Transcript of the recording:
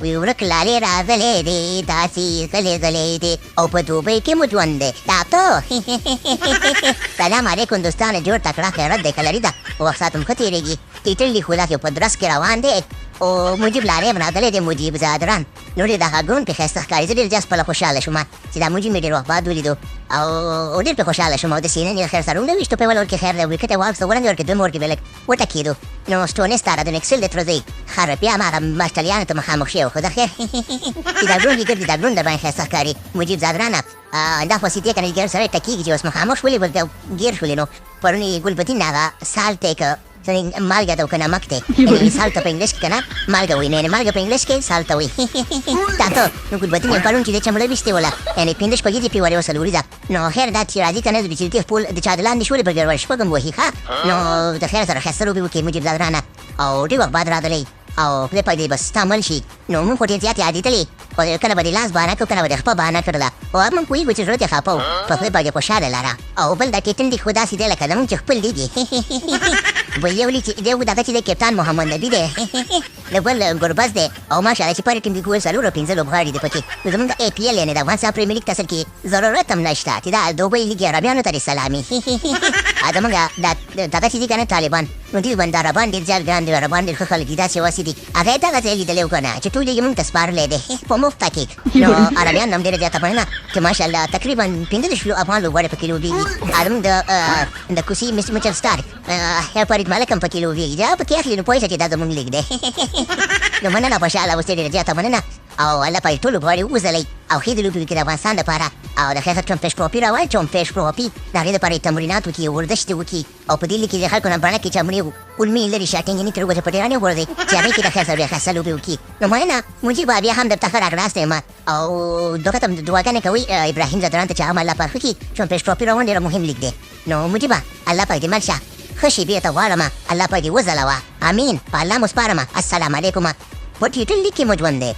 وی ورک لالې راغلې دي داسې غلې غلې دي او په دوبۍ کې مو ژوند دی ډاکټر سلام علیکم دوستانو جوړ تکړه خیرت دی که لري ده وخت ساعت هم ښه تېرېږي ټیټل دي خو داسې په درس کې روان دی او مجیب لارې هم راغلی دی مجیب زادران نو ډېر د غږون پې ښایسته ښکاري زه ډېر زیات خپله خوشحاله شوم چې دا مجیب مې ډېر وخت بعد ولیدو او ډېر پې خوشحاله شوم او داسې نن یې خیر سره ویشتو پې ول ورکې خیر دی ویکټ یې واخیسته ورنګې ورکې دوه مې ورکې بې لږ وټکېدو نو سټونس ته د نکسل د ترځئ خره بیا هماغه مشتلیانو ته مخامخ شوی و خو دا خیر چې دا ګرون دي ګرځي دا ګرون در باندې ښایسته ښکاري مجیب زادرانه دا خو سیتې که نه ګیر سره ټکېږي چې اوس مخامخ شولې ګیر شولې نو پرون یې ګلبدین هغه سال ته که مالګه ته که نمک دی سال ته په انګلیش کې که نه مالګه وایي نه مالګه په انګلیش کې سال ته وایي ډاکټر نو ګلبدین یې پرون چې دی چمړه ویستې وله یعنې پنځه شپږې دې پرې ورې وڅلوري ده نو خیر دا چې راځي که نه د بچرتي پول د چا د لاندې شولې په ګرور شپږ هم وهي ښه نو د خیر سره ښایسته لوبې وکړې مجیب زادرانه او ډېر وخت بعد راغلی او خدای پاک دې بس ستا مل شي نو موږ خو ډېر زیات یادېدلې خو کله به دې لاس بانه کړو کله به دې خپه بانه کړله او موږ پوهېږو چې زړه دې خفه و په خدای پاک دې خوشحاله لره او بل دا کیټن دې خو داسې دی لکه زموږ چې خپل دی بل یو چې دی دغه چې دی کپتان محمد نبي دی د بل ګربز دی او ماشاءالله چې پرې ټیم کې ګول څلور او پنځه لوبغاړي دي پکې نو زموږ د ای پي ایل یعنې د افغانستان پریمیر لیګ ته اصل کې ضرورت هم نشته چې دا دوبۍ لیګ عربیانو ته دې سلامي زموږ دغه چې دي که نه طالبان نو دوی باندې عربان ډېر زیات ګران دي عربان ډېر ښه خلک دي داسې واسې دي هغه یې دغه ځای لیدلی و که نه چې ټول یې موږ ته سپارلی دی په مفته کې نو عربیان هم ډېره زیاته مننه چې ماشاءالله تقریبا 15 افغان لوبغاړي پکې لوبېږي زموږ د کوسي مچل سټار فرید ملک هم پکې لوبېږي دا پکې اخلي نو پوه شه چې دا زموږ لیګ دی نو مننه خوشحاله اوس ډېره زیاته مننه او الله پاک ټول لوبغاړي وځلئ او ښې د لوبې وکړي د افغانستان دپاره او د خیر چمپېش ټروفي راوړئ چمپېش ټروفي د هغې دپاره یې تمرینات وکړي ورزش دې وکړي او په دې لیګ کې د خلکو نه بڼه کې چمړې کولمې لرې شاټینګنې تر اوسه په ډېرانې غورځئ چې هغې کې د خیر سره بیا ښایسته لوبې وکړي نو مننه مجیبه بیا هم درته ښه راغلاست یم او دغه ته دعاګانې کوئ ابراهیم زادران ته چې هغه هم الله پاک ښه کړي چمپېش ټروفي راوړل ډېره مهم لیګ دی نو مجیبه الله پاک دې مل شه ښه شېبې ته غواړمه الله پاک دې وځلوه امین په الله مو سپارمه السلام علیکم په ټیټل لیګ کې مو ژوند دی